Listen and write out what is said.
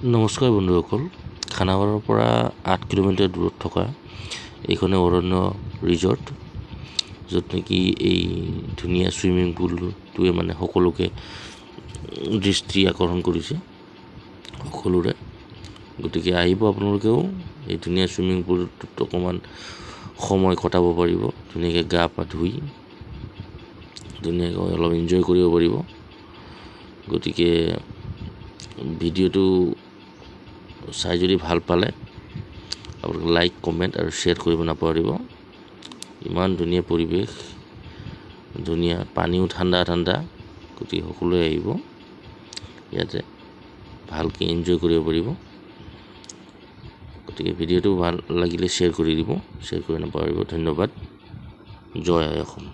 নমস্কাৰ বন্ধুসকল, খানাপাৰাৰ পৰা 8 কিলোমিটাৰ দূৰত থকা এইখনে অৰণ্য ৰিজৰ্ট, য'ত নেকি এই ধুনীয়া ছুইমিং পুলটোৱে মানে সকলোকে দৃষ্টি আকৰ্ষণ কৰিছে সকলোৰে। গতিকে আহিব আপোনালোকেও এই ধুনীয়া ছুইমিং পুলটোত অকণমান সময় কটাব পাৰিব, ধুনীয়াকৈ গা পা ধুই ধুনীয়াকৈ অলপ এনজয় কৰিব পাৰিব। গতিকে ভিডিঅ'টো চাই যদি ভাল পালে আপোনালোকে লাইক, কমেণ্ট আৰু শ্বেয়াৰ কৰিব নাপাহৰিব। ইমান ধুনীয়া পৰিৱেশ, ধুনীয়া পানীও ঠাণ্ডা ঠাণ্ডা। গতিকে সকলোৱে আহিব, ইয়াতে ভালকৈ এনজয় কৰিব পাৰিব। গতিকে ভিডিঅ'টো ভাল লাগিলে শ্বেয়াৰ কৰি দিব, শ্বেয়াৰ কৰিব নাপাহৰিব। ধন্যবাদ। জয় আই অসম।